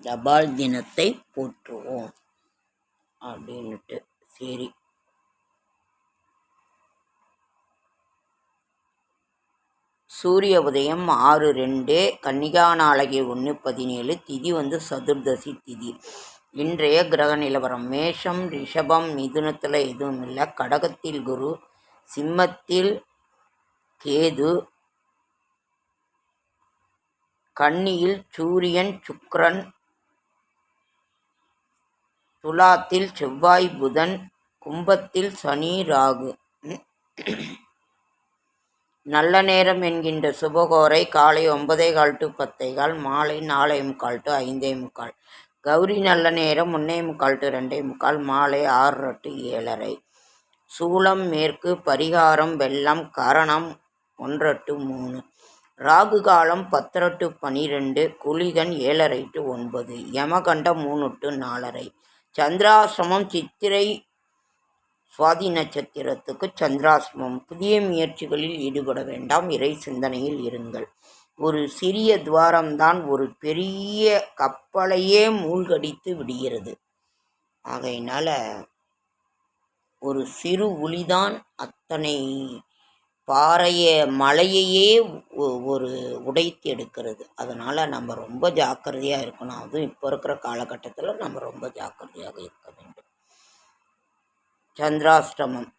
தபால் தினத்தை போற்றுவோம் அப்படின்னுட்டு. சரி, சூரிய உதயம் 6:02, கன்னிகா நாளகி 1:17, திதி சதுர்தசி திதி. இன்றைய கிரக நிலவரம்: மேஷம், ரிஷபம், மிதுனத்தில் எதுவும் இல்லை, கடகத்தில் குரு, சிம்மத்தில் கேது, கன்னியில் சூரியன் சுக்கிரன், துலாத்தில் செவ்வாய் புதன், கும்பத்தில் சனி ராகு. நல்ல நேரம் என்கின்ற சுபகோரை காலை 9:15 to 10:15, மாலை 4:45 to 5:45. கௌரி நல்ல நேரம் 1:45 to 2:45, மாலை 6:30 to 7:30. சூலம் மேற்கு, பரிகாரம் வெள்ளம், கரணம் 1:00 to 3. ராகு காலம் 10:00 to 12, குளிகன் 7:30 to 9, யமகண்டம் 3 to 4:30. சந்திராசிரமம் சித்திரை சுவாதி நட்சத்திரத்துக்கு சந்திராசிரமம். புதிய முயற்சிகளில் ஈடுபட வேண்டாம், இறை சிந்தனையில் இருங்கள். ஒரு சிறிய துவாரம்தான் ஒரு பெரிய கப்பலையே மூழ்கடித்து விடுகிறது. ஆகையினால ஒரு சிறு ஒளிதான் அத்தனை மலையையே ஒரு உடைத்து எடுக்கிறது. அதனால் நம்ம ரொம்ப ஜாக்கிரதையாக இருக்கணும். அதுவும் இப்போ இருக்கிற காலகட்டத்தில் நம்ம ரொம்ப ஜாக்கிரதையாக இருக்க வேண்டும். சந்திராஷ்டமம்.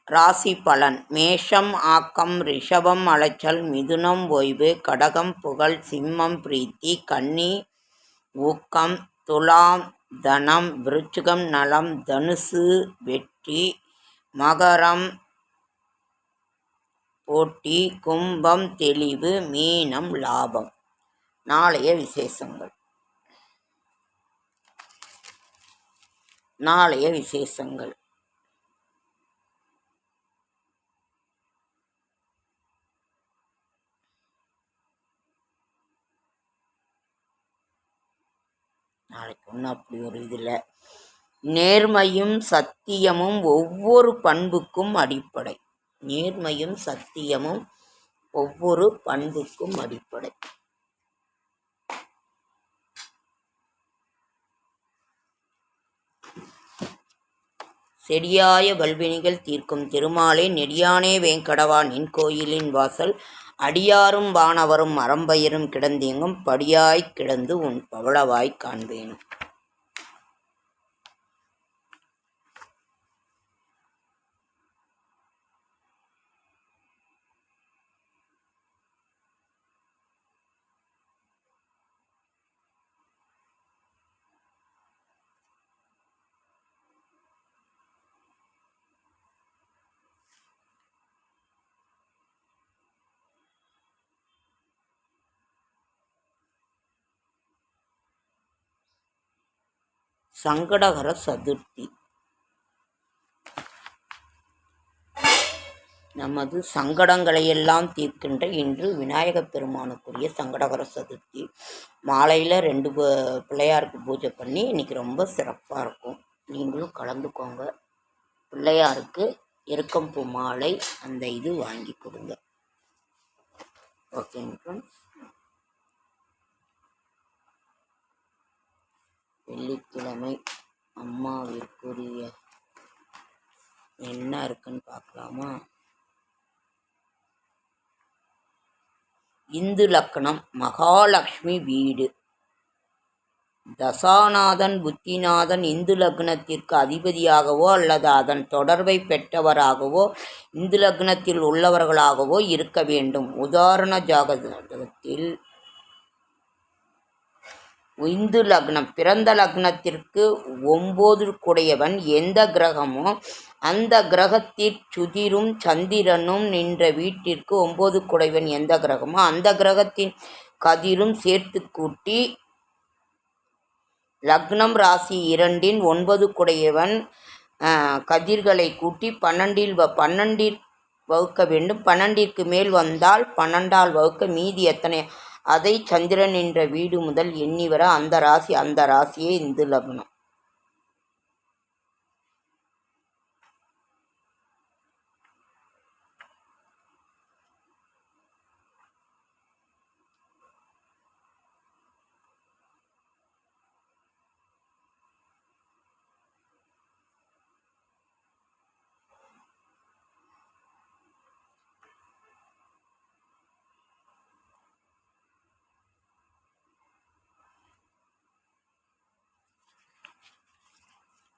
ராசி பலன்: மேஷம் ஆக்கம், ரிஷபம் அலைச்சல், மிதுனம் ஓய்வு, கடகம் புகழ், சிம்மம் பிரீத்தி, கன்னி ஊக்கம், துலாம் தனம், விருச்சிகம் நலம், தனுசு வெற்றி, மகரம் போட்டி, கும்பம் தெளிவு, மீனம் லாபம். நாளைய விசேஷங்கள். நாளைக்கு ஒன்றும் அப்படி ஒரு இதில் நேர்மையும் சத்தியமும் ஒவ்வொரு பண்புக்கும் அடிப்படை. நேர்மையும் சத்தியமும் ஒவ்வொரு பண்புக்கும் அடிப்படை. செடியாய வல்வினிகள் தீர்க்கும் திருமாலே, நெடியானே வேங்கடவா நின் கோயிலின் வாசல், அடியாரும் வானவரும் அறம்பயிரும் கிடந்தேங்கும், படியாய்க் கிடந்து உன் பவளவாய் காண்பேனும். சங்கடகர சதுர்த்தி. நமது சங்கடங்களையெல்லாம் தீர்க்கின்ற இன்று விநாயகப் பெருமானுக்குரிய சங்கடகர சதுர்த்தி. மாலையில் 2 பிள்ளையாருக்கு பூஜை பண்ணி இன்னைக்கு ரொம்ப சிறப்பாக இருக்கும். நீங்களும் கலந்துக்கோங்க. பிள்ளையாருக்கு எருக்கம்பூ மாலை அந்த இது வாங்கி கொடுங்க. ஓகேங்க ஃப்ரெண்ட்ஸ். வெள்ளிக்கிழமை அம்மாவிற்குரிய என்ன இருக்குன்னு பார்க்கலாமா? இந்து லக்னம் மகாலட்சுமி வீடு. தசாநாதன் புத்திநாதன் இந்து லக்னத்திற்கு அதிபதியாகவோ அல்லது அதன் தொடர்பை பெற்றவராகவோ இந்து லக்னத்தில் உள்ளவர்களாகவோ இருக்க வேண்டும். உதாரண ஜாதகத்தில் இந்து லக்னம் பிறந்த லக்னத்திற்கு 9 குடையவன் எந்த கிரகமோ அந்த கிரகத்தில் சுதிரும் சந்திரனும் நின்ற வீட்டிற்கு 9 குடைவன் எந்த கிரகமோ அந்த கிரகத்தின் கதிரும் சேர்த்து கூட்டி லக்னம் ராசி 2 9 குடையவன் கதிர்களை கூட்டி 12 வகுக்க வேண்டும். 12ற்கு மேல் வந்தால் 12ஆல் வகுக்க மீதி எத்தனை அதை சந்திரன் என்ற வீடு முதல் எண்ணி வர அந்த ராசியே இந்து லக்னம்.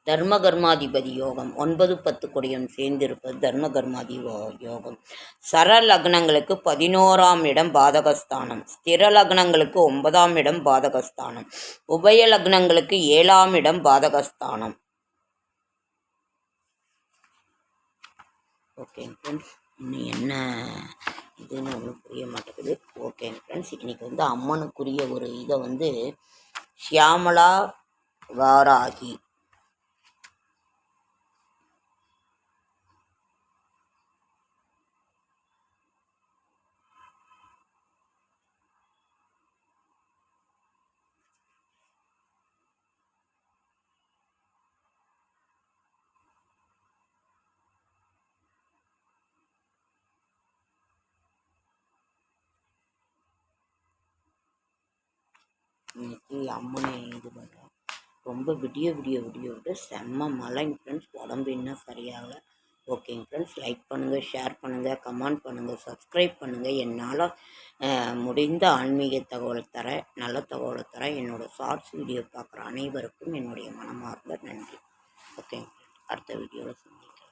தர்ம கர்மாதிபதி யோகம் 9-10 கொடியும் சேர்ந்திருப்பது தர்ம கர்மாதி யோகம். சர லக்னங்களுக்கு 11ஆம் இடம் பாதகஸ்தானம், ஸ்திர லக்னங்களுக்கு 9ஆம் இடம் பாதகஸ்தானம், உபய லக்னங்களுக்கு 7ஆம் இடம் பாதகஸ்தானம். ஓகேங்க ஃப்ரெண்ட்ஸ், இன்னும் என்ன இதுன்னு ஒன்றும் புரிய மாட்டேங்குது. ஓகேங்க ஃப்ரெண்ட்ஸ், இன்றைக்கி அம்மனுக்குரிய ஒரு இதை ஷியாமலா வாராகி இன்னைக்கு அம்மனை இது பண்ணுறோம். ரொம்ப விடிய செம்ம மழைங்க ஃப்ரெண்ட்ஸ், உடம்பு இன்னும் சரியாகலை. ஓகேங்க ஃப்ரெண்ட்ஸ், லைக் பண்ணுங்கள், ஷேர் பண்ணுங்கள், கமெண்ட் பண்ணுங்கள், சப்ஸ்கிரைப் பண்ணுங்கள். என்னால் முடிந்த ஆன்மீக தகவல் தரேன், நல்ல தகவலை தரேன். என்னோடய ஷார்ட்ஸ் வீடியோ பார்க்குற அனைவருக்கும் என்னுடைய மனமார்ந்த நன்றி. ஓகேங்க ஃப்ரெண்ட்ஸ், அடுத்த வீடியோவில் சந்திக்கிறேன்.